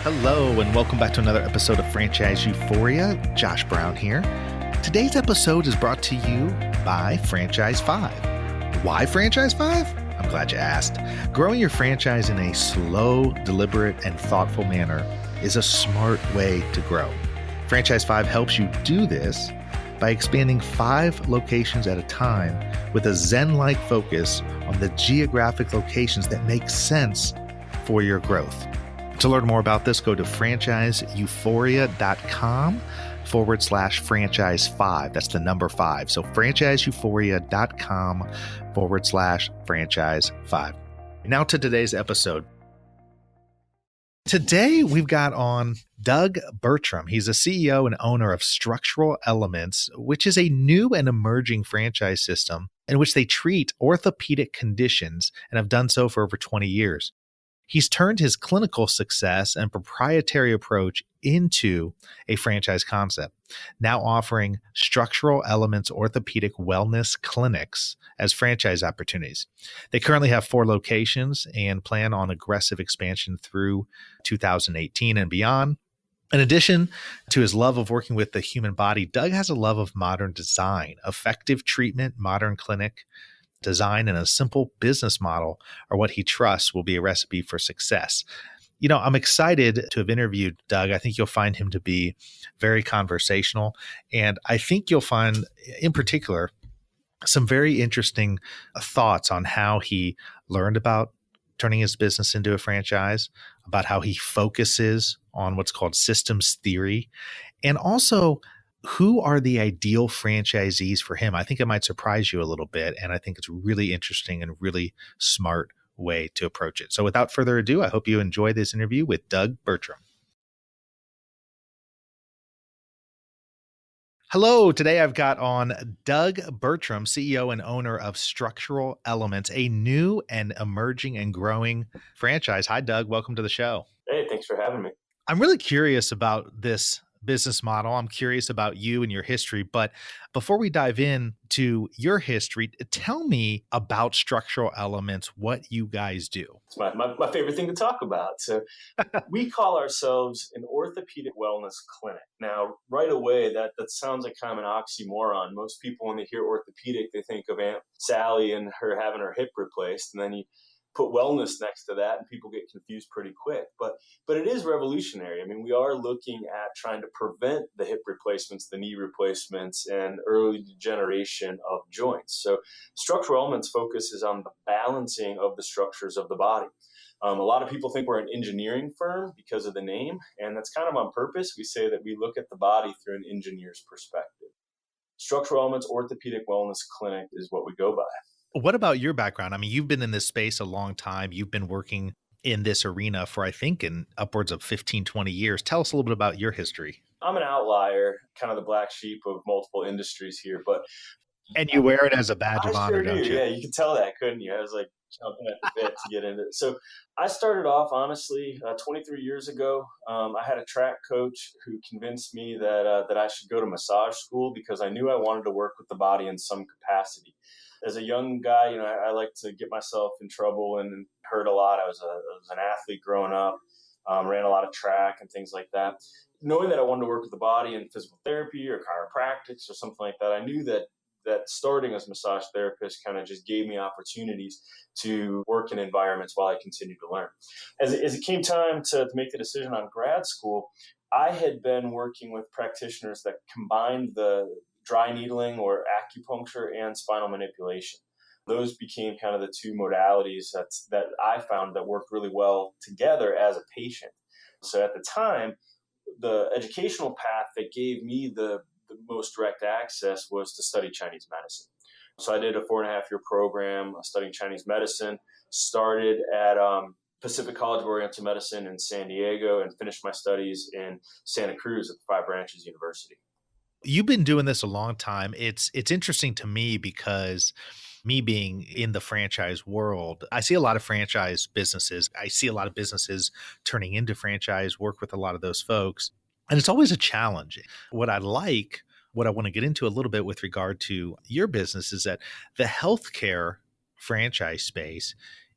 Hello, and welcome back to another episode of Franchise Euphoria. Josh Brown here. Today's episode is brought to you by Franchise 5. Why Franchise 5? I'm glad you asked. Growing your franchise in a slow, deliberate, and thoughtful manner is a smart way to grow. Franchise 5 helps you do this by expanding 5 locations at a time with a Zen-like focus on the geographic locations that make sense for your growth. To learn more about this, go to franchiseeuphoria.com/franchise5. That's the number 5. So franchiseeuphoria.com/franchise5. Now to today's episode. Today, we've got on Doug Bertram. He's a CEO and owner of Structural Elements, which is a new and emerging franchise system in which they treat orthopedic conditions and have done so for over 20 years. He's turned his clinical success and proprietary approach into a franchise concept, now offering Structural Elements orthopedic wellness clinics as franchise opportunities. They currently have 4 locations and plan on aggressive expansion through 2018 and beyond. In addition to his love of working with the human body, Doug has a love of modern design, effective treatment, modern clinic design, and a simple business model are what he trusts will be a recipe for success. You know, I'm excited to have interviewed Doug. I think you'll find him to be very conversational. And I think you'll find, in particular, some very interesting thoughts on how he learned about turning his business into a franchise, about how he focuses on what's called systems theory, and also who are the ideal franchisees for him. I think it might surprise you a little bit, and I think it's really interesting and really smart way to approach it. So without further ado, I hope you enjoy this interview with Doug Bertram. Hello, today I've got on Doug Bertram, CEO and owner of Structural Elements, a new and emerging and growing franchise. Hi, Doug. Welcome to the show. Hey, thanks for having me. I'm really curious about this business model. I'm curious about you and your history. But before we dive in to your history, tell me about Structural Elements, what you guys do. It's my favorite thing to talk about. So we call ourselves an orthopedic wellness clinic. Now, right away, that sounds like kind of an oxymoron. Most people, when they hear orthopedic, they think of Aunt Sally and her having her hip replaced. And then you put wellness next to that and people get confused pretty quick. But it is revolutionary. I mean, we are looking at trying to prevent the hip replacements, the knee replacements, and early degeneration of joints. So Structural Elements focuses on the balancing of the structures of the body. A lot of people think we're an engineering firm because of the name, and that's kind of on purpose. We say that we look at the body through an engineer's perspective. Structural Elements Orthopedic Wellness Clinic is what we go by. What about your background? I mean, you've been in this space a long time. You've been working in this arena for, I think, in upwards of 15, 20 years. Tell us a little bit about your history. I'm an outlier, kind of the black sheep of multiple industries here, but and you wear it as a badge of honor, don't you? Yeah, you can tell that, couldn't you? I was like jumping at the bit to get into it. So I started off, honestly, 23 years ago. I had a track coach who convinced me that I should go to massage school because I knew I wanted to work with the body in some capacity. As a young guy, you know, I like to get myself in trouble and hurt a lot. I was an athlete growing up, ran a lot of track and things like that. Knowing that I wanted to work with the body in physical therapy or chiropractics or something like that, I knew that starting as a massage therapist kind of just gave me opportunities to work in environments while I continued to learn. As it came time to make the decision on grad school, I had been working with practitioners that combined the dry needling or acupuncture and spinal manipulation. Those became kind of the 2 modalities that I found that worked really well together as a patient. So at the time, the educational path that gave me the most direct access was to study Chinese medicine. So I did a 4.5-year program studying Chinese medicine, started at Pacific College of Oriental Medicine in San Diego and finished my studies in Santa Cruz at the Five Branches University. You've been doing this a long time. It's interesting to me because me being in the franchise world, I see a lot of franchise businesses. I see a lot of businesses turning into franchise, work with a lot of those folks. And it's always a challenge. What I want to get into a little bit with regard to your business is that the healthcare franchise space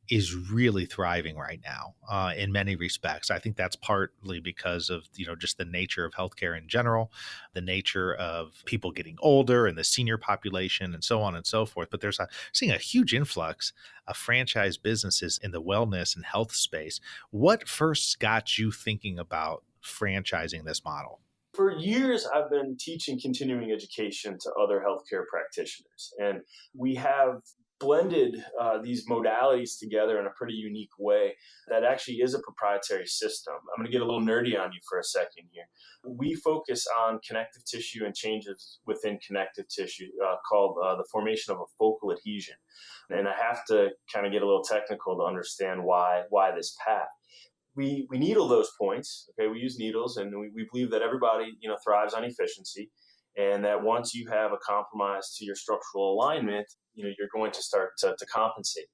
is really thriving right now in many respects. I think that's partly because of just the nature of healthcare in general, the nature of people getting older and the senior population and so on and so forth. But seeing a huge influx of franchise businesses in the wellness and health space. What first got you thinking about franchising this model? For years, I've been teaching continuing education to other healthcare practitioners, and we have blended these modalities together in a pretty unique way that actually is a proprietary system. I'm going to get a little nerdy on you for a second here. We focus on connective tissue and changes within connective tissue called the formation of a focal adhesion. And I have to kind of get a little technical to understand why this path. We needle those points. Okay, we use needles, and we believe that everybody thrives on efficiency, and that once you have a compromise to your structural alignment, you're going to start to compensate.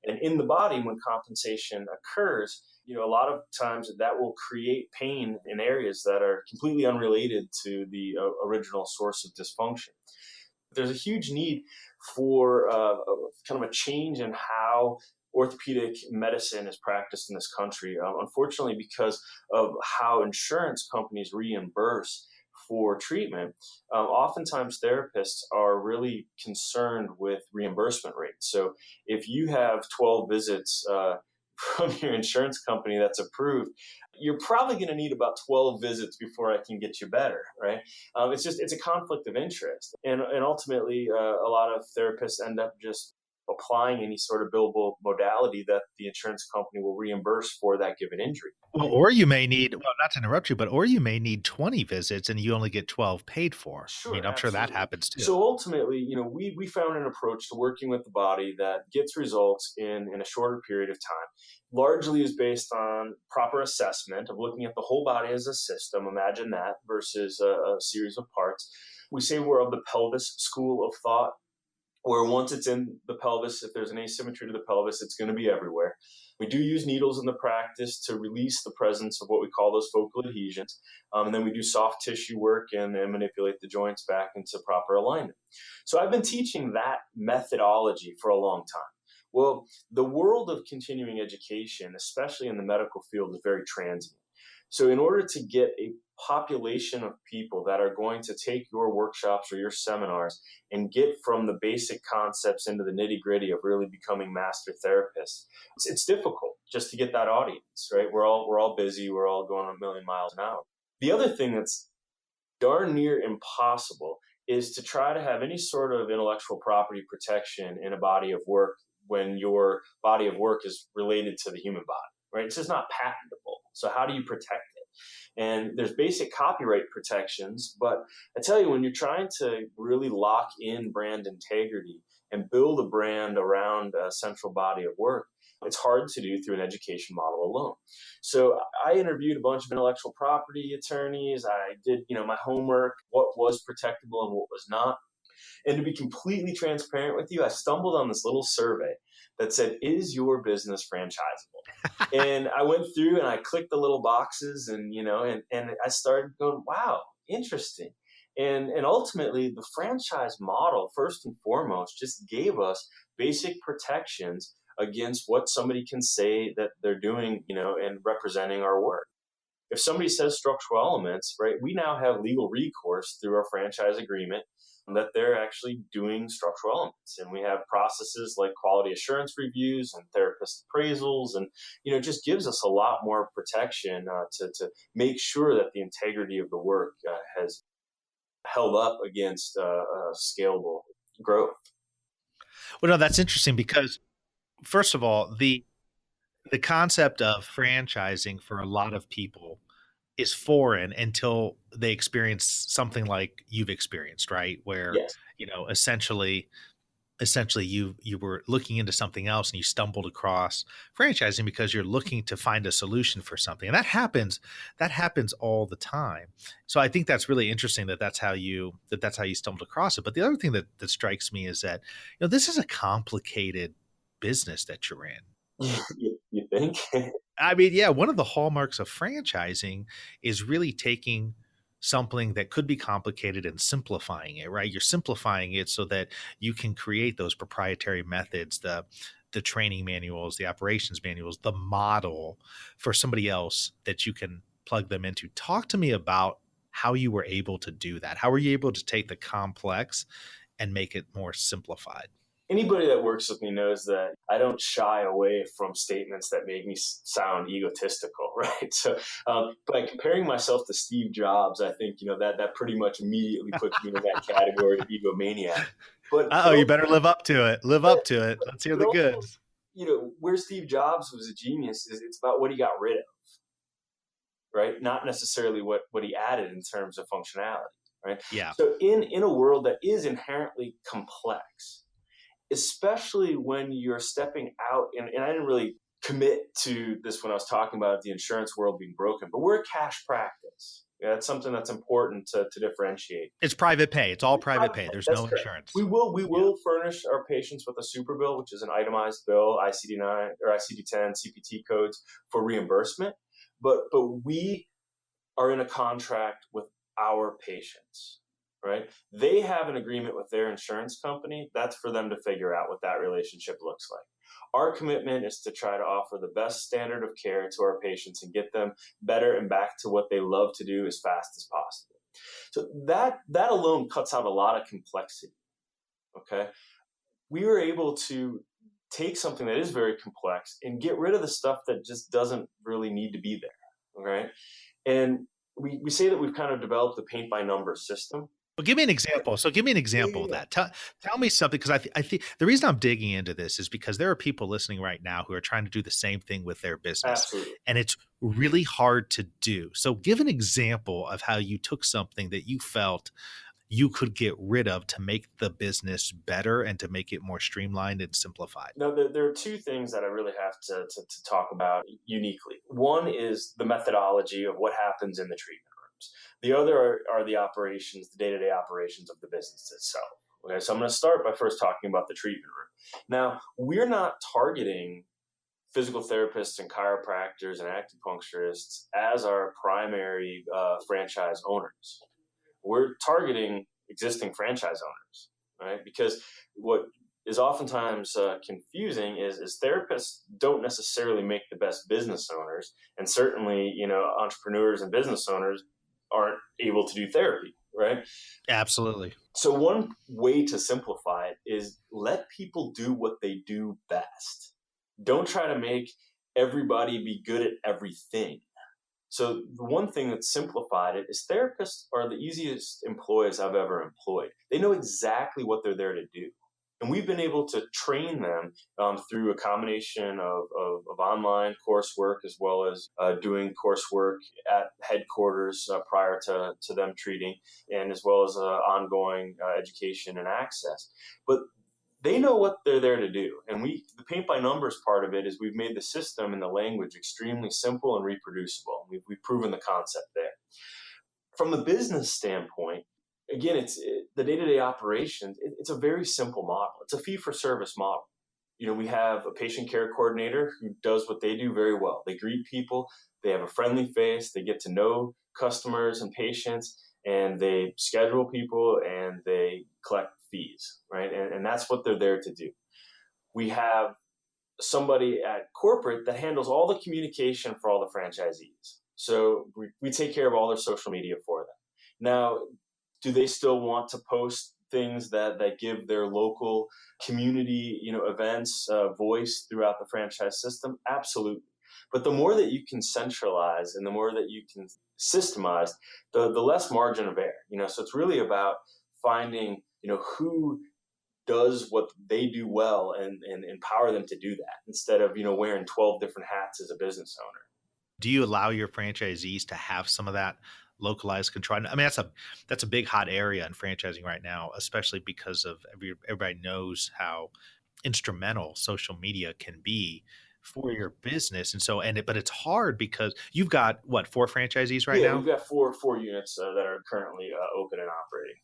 And in the body, when compensation occurs, a lot of times that will create pain in areas that are completely unrelated to the original source of dysfunction. There's a huge need for kind of a change in how orthopedic medicine is practiced in this country. Unfortunately, because of how insurance companies reimburse for treatment, oftentimes therapists are really concerned with reimbursement rates. So if you have 12 visits from your insurance company that's approved, you're probably going to need about 12 visits before I can get you better, right? It's a conflict of interest. And ultimately, a lot of therapists end up just applying any sort of billable modality that the insurance company will reimburse for that given injury. Well, or you may need, well, not to interrupt you, but or you may need 20 visits and you only get 12 paid for. I mean, Sure, I'm sure that absolutely. happens too. So ultimately, we found an approach to working with the body that gets results in a shorter period of time. Largely is based on proper assessment of looking at the whole body as a system. Imagine that versus a series of parts. We say we're of the pelvis school of thought, where once it's in the pelvis, if there's an asymmetry to the pelvis, it's going to be everywhere. We do use needles in the practice to release the presence of what we call those focal adhesions. And then we do soft tissue work and manipulate the joints back into proper alignment. So I've been teaching that methodology for a long time. Well, the world of continuing education, especially in the medical field, is very transient. So in order to get a population of people that are going to take your workshops or your seminars and get from the basic concepts into the nitty gritty of really becoming master therapists, it's difficult just to get that audience, right? We're all busy. We're all going a million miles an hour. The other thing that's darn near impossible is to try to have any sort of intellectual property protection in a body of work when your body of work is related to the human body, right? It's just not patentable. So how do you protect it? And there's basic copyright protections, but I tell you, when you're trying to really lock in brand integrity and build a brand around a central body of work, it's hard to do through an education model alone. So I interviewed a bunch of intellectual property attorneys. I did, my homework, what was protectable and what was not. And to be completely transparent with you, I stumbled on this little survey that said, "Is your business franchisable?" And I went through and I clicked the little boxes and I started going, wow, interesting. And ultimately the franchise model, first and foremost, just gave us basic protections against what somebody can say that they're doing, and representing our work. If somebody says structural elements, right, we now have legal recourse through our franchise agreement that they're actually doing structural elements. And we have processes like quality assurance reviews and therapist appraisals, and, just gives us a lot more protection to make sure that the integrity of the work has held up against scalable growth. Well, no, that's interesting because first of all, the concept of franchising for a lot of people is foreign until they experience something like you've experienced, right? Where, Yes. essentially you were looking into something else and you stumbled across franchising because you're looking to find a solution for something. And that happens all the time. So I think that's really interesting that's how you stumbled across it. But the other thing that strikes me is that, this is a complicated business that you're in. You think? I mean, yeah, one of the hallmarks of franchising is really taking something that could be complicated and simplifying it, right? You're simplifying it so that you can create those proprietary methods, the the training manuals, the operations manuals, the model for somebody else that you can plug them into. Talk to me about how you were able to do that. How were you able to take the complex and make it more simplified? Anybody that works with me knows that I don't shy away from statements that make me sound egotistical, right? So, by comparing myself to Steve Jobs, I think that pretty much immediately puts me in that category of egomaniac. But Uh-oh, you also, better live up to it. Live up to it. Let's hear but the also, goods. where Steve Jobs was a genius is it's about what he got rid of, right? Not necessarily what he added in terms of functionality, right? Yeah. So, in a world that is inherently complex, especially when you're stepping out, and I didn't really commit to this when I was talking about the insurance world being broken, but we're a cash practice. Yeah, that's something that's important to differentiate. It's private pay. It's all private pay. There's That's no correct. insurance. We Yeah. will furnish our patients with a super bill, which is an itemized bill, ICD-9 or ICD-10 CPT codes for reimbursement. But we are in a contract with our patients, right? They have an agreement with their insurance company. That's for them to figure out what that relationship looks like. Our commitment is to try to offer the best standard of care to our patients and get them better and back to what they love to do as fast as possible. So that alone cuts out a lot of complexity. Okay. We were able to take something that is very complex and get rid of the stuff that just doesn't really need to be there. Right. And we say that we've kind of developed the paint by numbers system. Well, give me an example. So give me an Yeah, example yeah, of yeah. that. Tell me something, because I think the reason I'm digging into this is because there are people listening right now who are trying to do the same thing with their business, Absolutely. and it's really hard to do. So give an example of how you took something that you felt you could get rid of to make the business better and to make it more streamlined and simplified. Now, there are two things that I really have to talk about uniquely. One is the methodology of what happens in the treatment rooms. The other are the operations, the day-to-day operations of the business itself. Okay, so I'm going to start by first talking about the treatment room. Now, we're not targeting physical therapists and chiropractors and acupuncturists as our primary franchise owners. We're targeting existing franchise owners, right? Because what is oftentimes confusing is therapists don't necessarily make the best business owners, and certainly, entrepreneurs and business owners aren't able to do therapy, right? Absolutely. So one way to simplify it is let people do what they do best. Don't try to make everybody be good at everything. So the one thing that simplified it is therapists are the easiest employees I've ever employed. They know exactly what they're there to do. And we've been able to train them through a combination of online coursework as well as doing coursework at headquarters prior to them treating, and as well as ongoing education and access. But they know what they're there to do. And the paint by numbers part of it is we've made the system and the language extremely simple and reproducible. We've proven the concept there. From the business standpoint, again, the day-to-day operations. It's a very simple model. It's a fee-for-service model. We have a patient care coordinator who does what they do very well. They greet people. They have a friendly face. They get to know customers and patients, and they schedule people and they collect fees, right? And that's what they're there to do. We have somebody at corporate that handles all the communication for all the franchisees. So we take care of all their social media for them. Now, do they still want to post things that give their local community, events voice throughout the franchise system? Absolutely. But the more that you can centralize and the more that you can systemize, the less margin of error. So it's really about finding, who does what they do well and empower them to do that instead of, wearing 12 different hats as a business owner. Do you allow your franchisees to have some of that localized control? I mean, that's a big hot area in franchising right now, especially because of everybody knows how instrumental social media can be for your business. And so, but it's hard because you've got what, 4 franchisees right Yeah, now? we've got four units that are currently open and operating.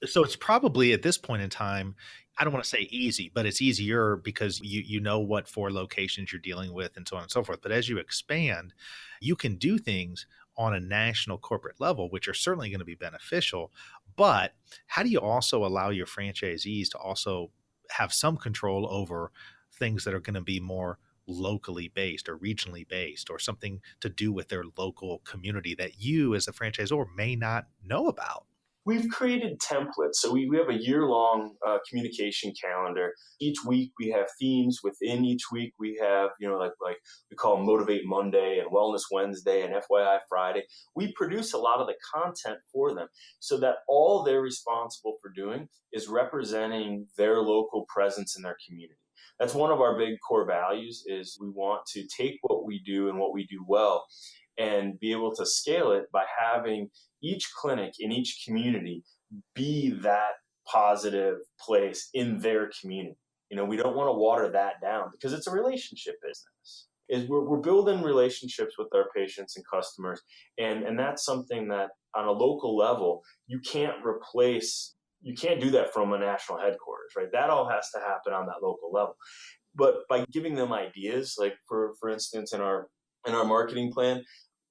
So it's probably at this point in time, I don't want to say easy, but it's easier because you know what 4 locations you're dealing with and so on and so forth. But as you expand, you can do things on a national corporate level, which are certainly going to be beneficial. But how do you also allow your franchisees to also have some control over things that are going to be more locally based or regionally based, or something to do with their local community that you as a franchisor may not know about? We've created templates. So we have a year-long communication calendar. Each week we have themes. Within each week we have, like we call Motivate Monday and Wellness Wednesday and FYI Friday. We produce a lot of the content for them so that all they're responsible for doing is representing their local presence in their community. That's one of our big core values, is we want to take what we do and what we do well and be able to scale it by having each clinic in each community be that positive place in their community. We don't want to water that down, because it's a relationship business. We're building relationships with our patients and customers, and that's something that on a local level you can't replace. You can't do that from a national headquarters, right? That all has to happen on that local level. But by giving them ideas, like for instance, in our marketing plan,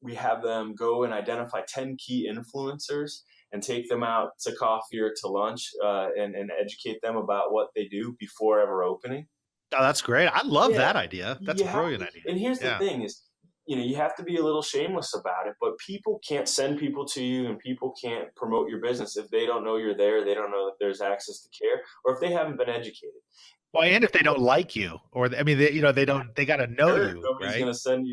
we have them go and identify 10 key influencers and take them out to coffee or to lunch, and educate them about what they do before ever opening. Oh, that's great. I love Yeah, that idea. That's a you have brilliant to. idea. And here's the Yeah. thing is, you have to be a little shameless about it, but people can't send people to you and people can't promote your business if they don't know you're there, they don't know that there's access to care, or if they haven't been educated. Well, and if they don't like you, or I mean, they got to know Sure, you, nobody's right? going to send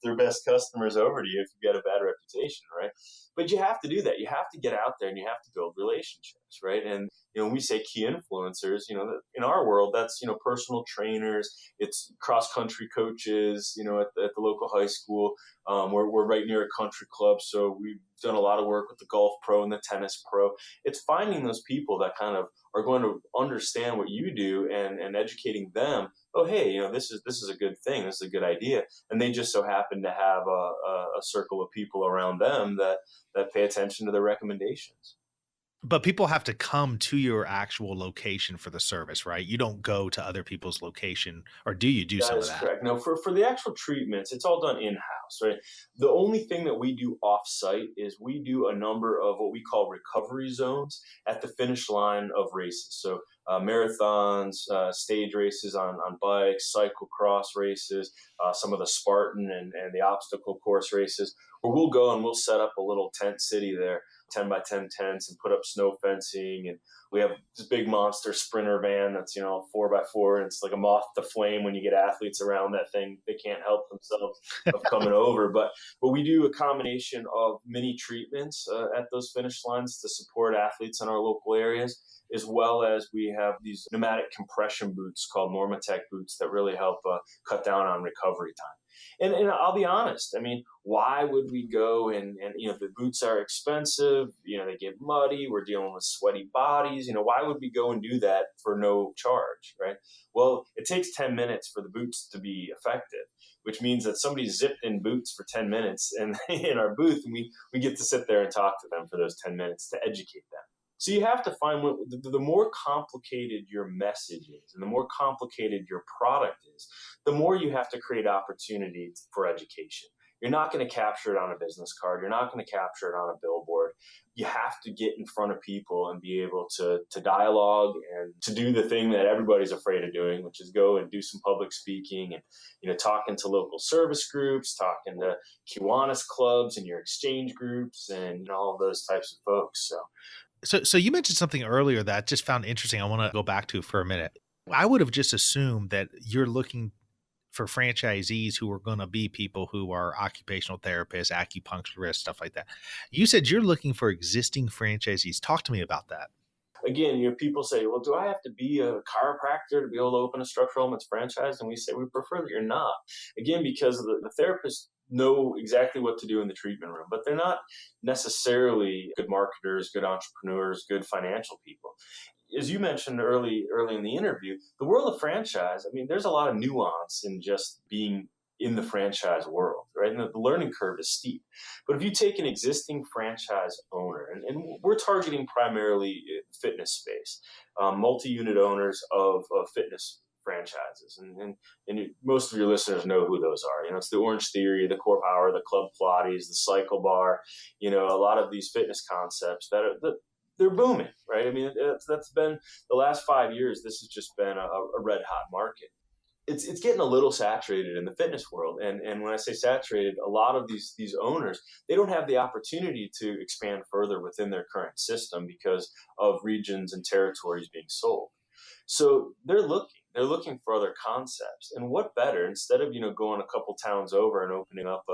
their best customers over to you if you got a bad reputation, right? But you have to do that. You have to get out there and you have to build relationships, right? And when we say key influencers, in our world, that's personal trainers, it's cross country coaches, at the local high school. We're right near a country club, so we've done a lot of work with the golf pro and the tennis pro. It's finding those people that kind of are going to understand what you do, and educating them. Oh, hey, this is a good thing. This is a good idea. And they just so happen to have a circle of people around them that pay attention to their recommendations. But people have to come to your actual location for the service, right? You don't go to other people's location, or do you do That some of is that? correct. Now, for the actual treatments, it's all done in-house, right? The only thing that we do off-site is we do a number of what we call recovery zones at the finish line of races. So marathons, stage races on bikes, cyclocross races, some of the Spartan and the obstacle course races, where we'll go and we'll set up a little tent city there, 10 by 10 tents, and put up snow fencing. And we have this big monster sprinter van that's 4x4, and it's like a moth to flame. When you get athletes around that thing, they can't help themselves of coming over. But we do a combination of mini treatments at those finish lines to support athletes in our local areas, as well as we have these pneumatic compression boots called Normatec boots that really help cut down on recovery time. And I'll be honest, I mean, why would we go and the boots are expensive, they get muddy, we're dealing with sweaty bodies, why would we go and do that for no charge, right? Well, it takes 10 minutes for the boots to be effective, which means that somebody zipped in boots for 10 minutes and in our booth, and we get to sit there and talk to them for those 10 minutes to educate them. So you have to find the more complicated your message is and the more complicated your product is, the more you have to create opportunity for education. You're not going to capture it on a business card. You're not going to capture it on a billboard. You have to get in front of people and be able to dialogue and to do the thing that everybody's afraid of doing, which is go and do some public speaking and talking to local service groups, talking to Kiwanis clubs and your exchange groups and all of those types of folks. So you mentioned something earlier that I just found interesting. I want to go back to for a minute. I would have just assumed that you're looking for franchisees who are going to be people who are occupational therapists, acupuncturists, stuff like that. You said you're looking for existing franchisees. Talk to me about that. Again, people say, well, do I have to be a chiropractor to be able to open a structural elements franchise? And we say, we prefer that you're not. Again, because the therapists know exactly what to do in the treatment room, but they're not necessarily good marketers, good entrepreneurs, good financial people. As you mentioned early in the interview, the world of franchise, I mean, there's a lot of nuance in just being in the franchise world, right? And the learning curve is steep. But if you take an existing franchise owner, and we're targeting primarily fitness space, multi-unit owners of fitness franchises, and most of your listeners know who those are. It's the Orange Theory, the Core Power, the Club Pilates, the Cycle Bar. A lot of these fitness concepts they're booming, right? I mean, that's been the last 5 years. This has just been a red hot market. it's getting a little saturated in the fitness world. And when I say saturated, a lot of these owners, they don't have the opportunity to expand further within their current system because of regions and territories being sold. So they're looking for other concepts. And what better, instead of, going a couple towns over and opening up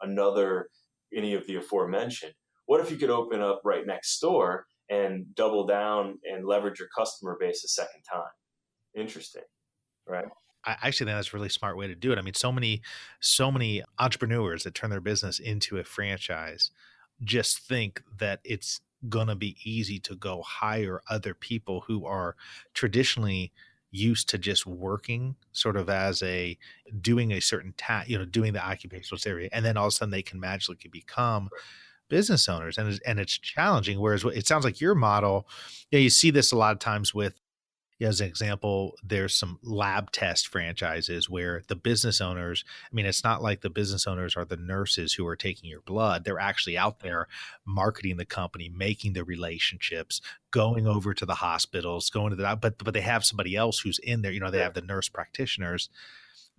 another, any of the aforementioned, what if you could open up right next door and double down and leverage your customer base a second time? Interesting, right? I actually think that's a really smart way to do it. I mean, so many entrepreneurs that turn their business into a franchise just think that it's going to be easy to go hire other people who are traditionally used to just working sort of as a doing a certain task, doing the occupational area. And then all of a sudden they can magically become business owners. And it's challenging. Whereas it sounds like your model, you see this a lot of times with, as an example, there's some lab test franchises where the business owners, I mean, it's not like the business owners are the nurses who are taking your blood. They're actually out there marketing the company, making the relationships, going over to the hospitals, going to but they have somebody else who's in there. They have the nurse practitioners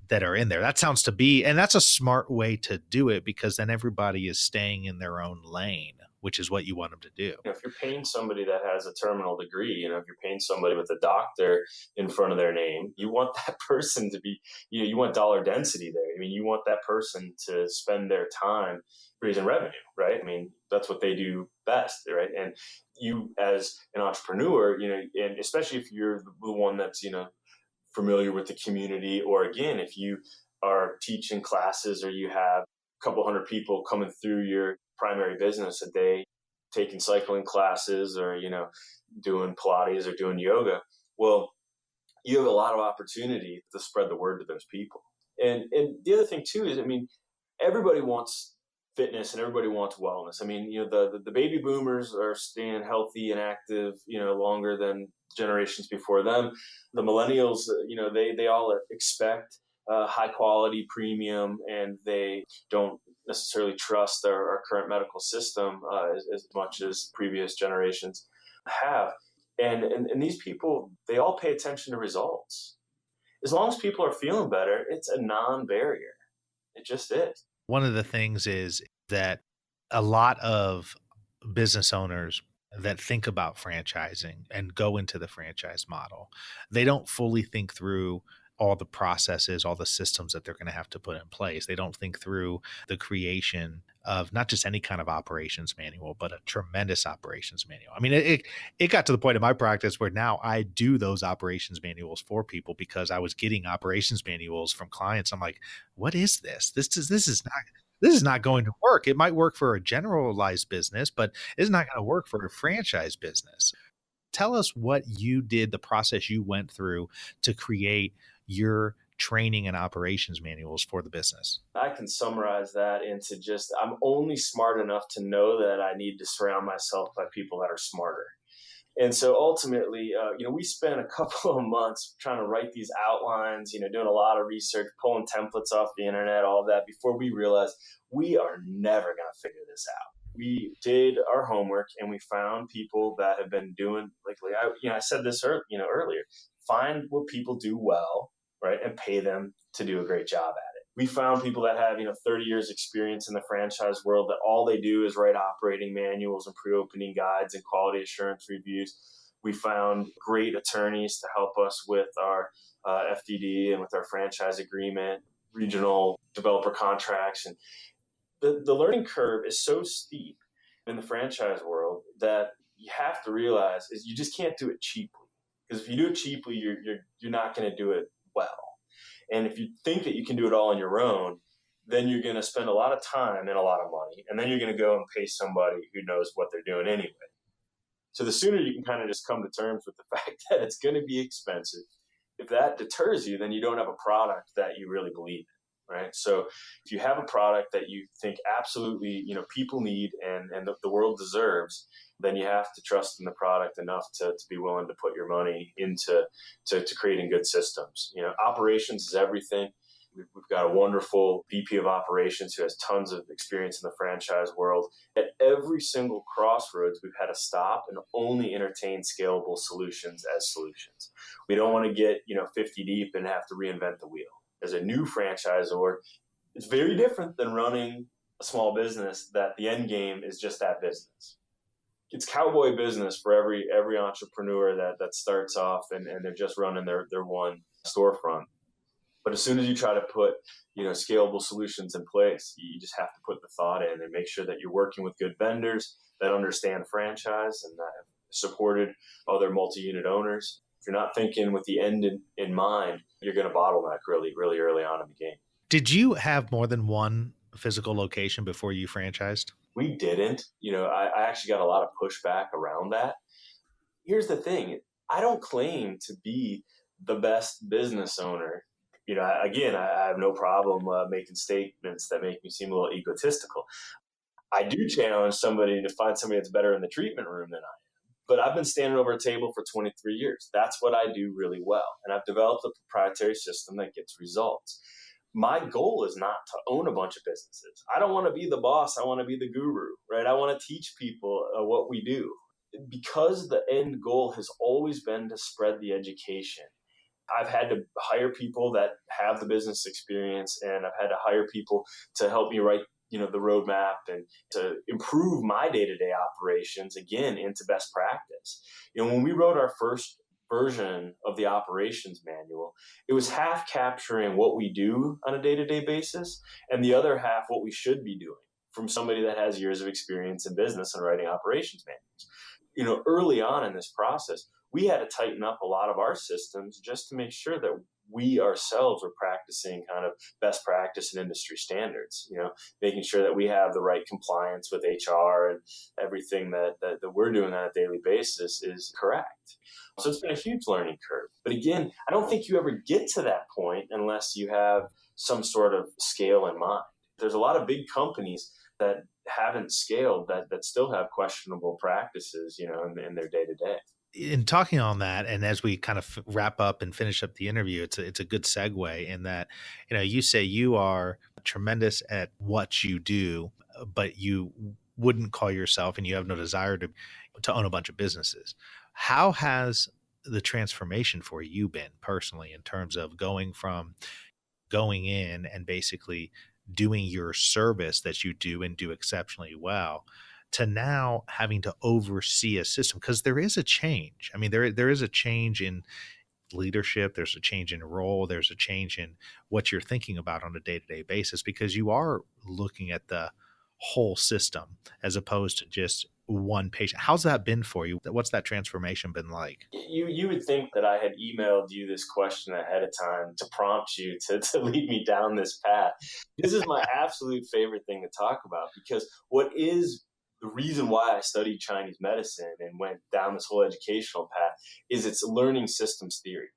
that are in there. That sounds to be, and that's a smart way to do it because then everybody is staying in their own lane, which is what you want them to do. If you're paying somebody that has a terminal degree, if you're paying somebody with a doctor in front of their name, you want that person to be, you want dollar density there. I mean, you want that person to spend their time raising revenue, right? I mean, that's what they do best, right? And you as an entrepreneur, and especially if you're the one that's, familiar with the community, or again, if you are teaching classes or you have a couple hundred people coming through your primary business a day, taking cycling classes or, doing Pilates or doing yoga, well, you have a lot of opportunity to spread the word to those people. And the other thing too is, I mean, everybody wants fitness and everybody wants wellness. I mean, the baby boomers are staying healthy and active, longer than generations before them. The millennials, they all expect high quality premium, and they don't necessarily trust our current medical system as much as previous generations have. And these people, they all pay attention to results. As long as people are feeling better, it's a non-barrier. It just is. One of the things is that a lot of business owners that think about franchising and go into the franchise model, they don't fully think through all the processes, all the systems that they're going to have to put in place. They don't think through the creation of not just any kind of operations manual, but a tremendous operations manual. I mean, it got to the point in my practice where now I do those operations manuals for people because I was getting operations manuals from clients. I'm like, what is this? This is not going to work. It might work for a generalized business, but it's not going to work for a franchise business. Tell us what you did, the process you went through to create your training and operations manuals for the business. I can summarize that into just, I'm only smart enough to know that I need to surround myself by people that are smarter. And so ultimately, we spent a couple of months trying to write these outlines, doing a lot of research, pulling templates off the internet, all of that, before we realized we are never going to figure this out. We did our homework and we found people that have been doing, I said this earlier, find what people do well, right, and pay them to do a great job at it. We found people that have, 30 years experience in the franchise world that all they do is write operating manuals and pre-opening guides and quality assurance reviews. We found great attorneys to help us with our FDD and with our franchise agreement, regional developer contracts. And the learning curve is so steep in the franchise world that you have to realize is you just can't do it cheaply. Because if you do it cheaply, you're not going to do it well. And if you think that you can do it all on your own, then you're going to spend a lot of time and a lot of money. And then you're going to go and pay somebody who knows what they're doing anyway. So the sooner you can kind of just come to terms with the fact that it's going to be expensive, if that deters you, then you don't have a product that you really believe in, right? So if you have a product that you think absolutely, people need and the world deserves, then you have to trust in the product enough to be willing to put your money into creating good systems. Operations is everything. We've got a wonderful VP of operations who has tons of experience in the franchise world. At every single crossroads, we've had to stop and only entertain scalable solutions as solutions. We don't want to get, 50 deep and have to reinvent the wheel. As a new franchisor, it's very different than running a small business that the end game is just that business. It's cowboy business for every entrepreneur that starts off and they're just running their one storefront. But as soon as you try to put, scalable solutions in place, you just have to put the thought in and make sure that you're working with good vendors that understand franchise and that have supported other multi-unit owners. If you're not thinking with the end in mind, you're going to bottleneck really, really early on in the game. Did you have more than one physical location before you franchised? We didn't. I actually got a lot of pushback around that. Here's the thing. I don't claim to be the best business owner. I have no problem making statements that make me seem a little egotistical. I do challenge somebody to find somebody that's better in the treatment room than I am. But I've been standing over a table for 23 years. That's what I do really well. And I've developed a proprietary system that gets results. My goal is not to own a bunch of businesses. I don't want to be the boss. I want to be the guru, right? I want to teach people what we do. Because the end goal has always been to spread the education. I've had to hire people that have the business experience, and I've had to hire people to help me write, the roadmap and to improve my day-to-day operations, again, into best practice. When we wrote our first version of the operations manual, it was half capturing what we do on a day-to-day basis and the other half what we should be doing from somebody that has years of experience in business and writing operations manuals. Early on in this process, we had to tighten up a lot of our systems just to make sure that we ourselves were practicing kind of best practice and industry standards, making sure that we have the right compliance with HR and everything that we're doing on a daily basis is correct. So it's been a huge learning curve. But again, I don't think you ever get to that point unless you have some sort of scale in mind. There's a lot of big companies that haven't scaled that still have questionable practices, in their day-to-day. In talking on that, and as we kind of wrap up and finish up the interview, it's a good segue in that, you say you are tremendous at what you do, but you wouldn't call yourself, and you have no desire to own a bunch of businesses. How has the transformation for you been personally in terms of going in and basically doing your service that you do and do exceptionally well to now having to oversee a system? Because there is a change. I mean, there is a change in leadership. There's a change in role. There's a change in what you're thinking about on a day-to-day basis, because you are looking at the whole system as opposed to just one patient. How's that been for you? What's that transformation been like? You would think that I had emailed you this question ahead of time to prompt you to lead me down this path. This is my absolute favorite thing to talk about, because what is the reason why I studied Chinese medicine and went down this whole educational path is it's learning systems theory.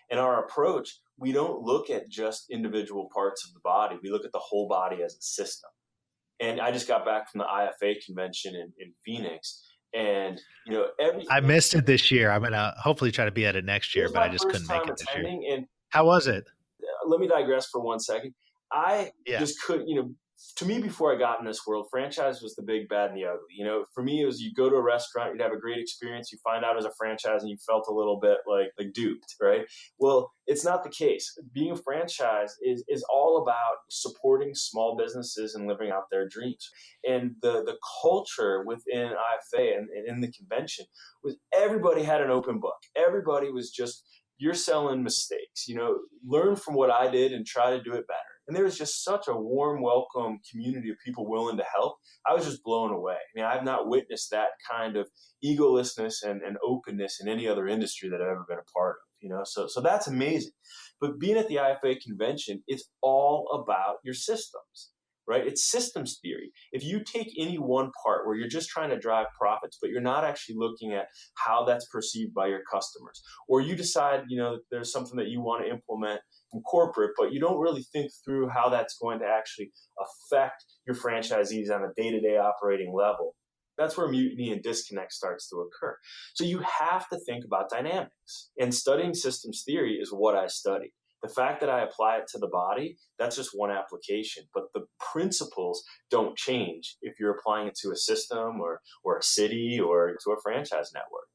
In our approach, we don't look at just individual parts of the body. We look at the whole body as a system. And I just got back from the IFA convention in Phoenix. And, everything. I missed it this year. I'm going to hopefully try to be at it next year, but I just couldn't make it this year. And how was it? Let me digress for 1 second. I Yeah. just couldn't, to me, before I got in this world, franchise was the big, bad, and the ugly. For me, it was you go to a restaurant, you'd have a great experience, you find out as a franchise, and you felt a little bit like duped, right? Well, it's not the case. Being a franchise is all about supporting small businesses and living out their dreams. And the culture within IFA and in the convention was everybody had an open book. Everybody was just, you're selling mistakes. Learn from what I did and try to do it better. And there was just such a warm, welcome community of people willing to help. I was just blown away. I mean, I've not witnessed that kind of egolessness and openness in any other industry that I've ever been a part of, So that's amazing. But being at the IFA convention, it's all about your systems, right? It's systems theory. If you take any one part where you're just trying to drive profits, but you're not actually looking at how that's perceived by your customers, or you decide, there's something that you want to implement from corporate, but you don't really think through how that's going to actually affect your franchisees on a day-to-day operating level, that's where mutiny and disconnect starts to occur. So you have to think about dynamics. And studying systems theory is what I studied. The fact that I apply it to the body, that's just one application. But the principles don't change if you're applying it to a system or a city or to a franchise network.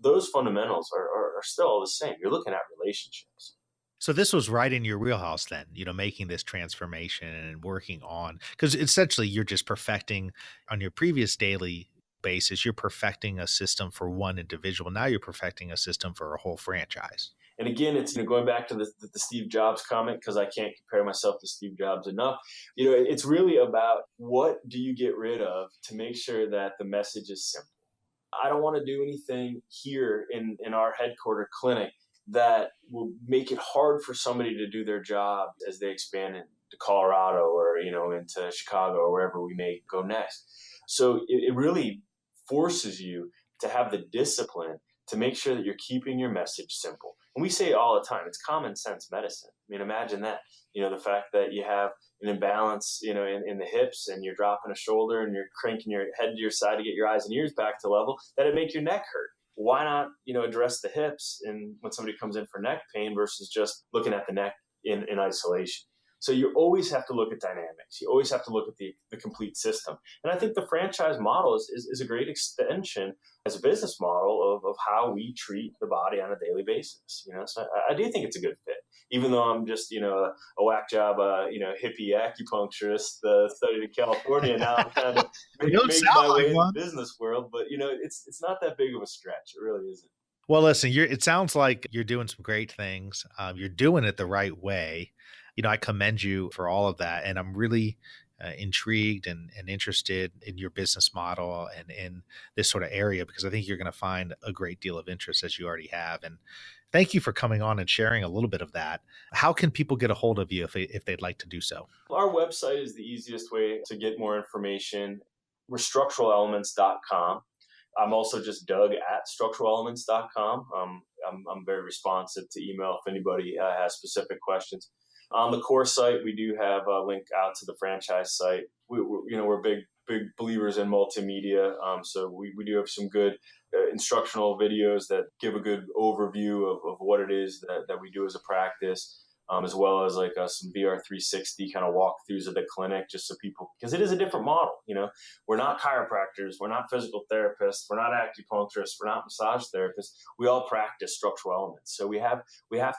Those fundamentals are still all the same. You're looking at relationships. So this was right in your wheelhouse then, making this transformation and working on, because essentially you're just perfecting on your previous daily basis, you're perfecting a system for one individual. Now you're perfecting a system for a whole franchise. And again, it's going back to the Steve Jobs comment, because I can't compare myself to Steve Jobs enough. It's really about what do you get rid of to make sure that the message is simple. I don't want to do anything here in our headquarter clinic that will make it hard for somebody to do their job as they expand into Colorado or, into Chicago or wherever we may go next. So it really forces you to have the discipline to make sure that you're keeping your message simple. And we say it all the time, it's common sense medicine. I mean, imagine that, the fact that you have an imbalance, in the hips and you're dropping a shoulder and you're cranking your head to your side to get your eyes and ears back to level, that'd make your neck hurt. Why not, address the hips when somebody comes in for neck pain versus just looking at the neck in isolation? So you always have to look at dynamics. You always have to look at the complete system. And I think the franchise model is a great extension as a business model of how we treat the body on a daily basis. So I do think it's a good fit, even though I'm just, a whack job, hippie acupuncturist studied in California. Now I'm kind of making my way in the business world, but it's not that big of a stretch. It really isn't. Well, listen, it sounds like you're doing some great things. You're doing it the right way. I commend you for all of that. And I'm really intrigued and interested in your business model and in this sort of area, because I think you're going to find a great deal of interest, as you already have. And thank you for coming on and sharing a little bit of that. How can people get a hold of you if they'd like to do so? Our website is the easiest way to get more information. We're structuralelements.com. I'm also just Doug at structuralelements.com. I'm very responsive to email if anybody has specific questions. On the core site, we do have a link out to the franchise site. We're big believers in multimedia, so we do have some good instructional videos that give a good overview of what it is that we do as a practice, as well as some VR 360 kind of walkthroughs of the clinic, just so people, because it is a different model. We're not chiropractors, we're not physical therapists, we're not acupuncturists, we're not massage therapists. We all practice structural elements, so we have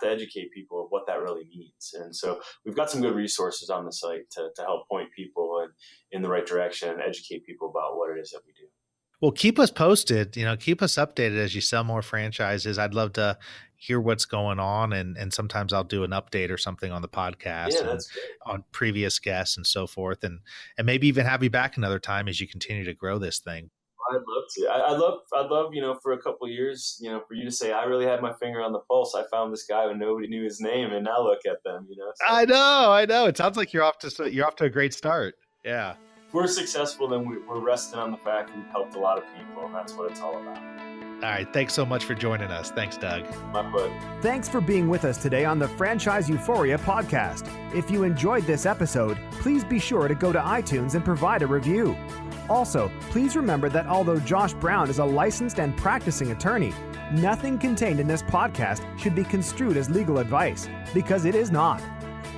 to educate people of what that really means. And so we've got some good resources on the site to help point people in the right direction and educate people about what it is that we do. Well, keep us posted, keep us updated as you sell more franchises. I'd love to hear what's going on. And sometimes I'll do an update or something on the podcast on previous guests and so forth. And maybe even have you back another time as you continue to grow this thing. I'd love to. I'd love, for a couple of years, for you to say, I really had my finger on the pulse. I found this guy when nobody knew his name, and now look at them, So. I know. It sounds like you're off to a great start. Yeah. If we're successful, then we're resting on the fact we've helped a lot of people, and that's what it's all about. All right. Thanks so much for joining us. Thanks, Doug. My pleasure. Thanks for being with us today on the Franchise Euphoria podcast. If you enjoyed this episode, please be sure to go to iTunes and provide a review. Also, please remember that although Josh Brown is a licensed and practicing attorney, nothing contained in this podcast should be construed as legal advice, because it is not.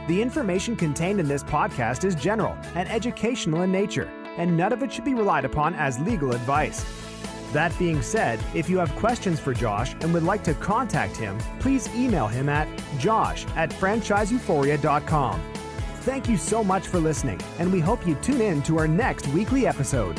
The information contained in this podcast is general and educational in nature, and none of it should be relied upon as legal advice. That being said, if you have questions for Josh and would like to contact him, please email him at josh@franchiseeuphoria.com. Thank you so much for listening, and we hope you tune in to our next weekly episode.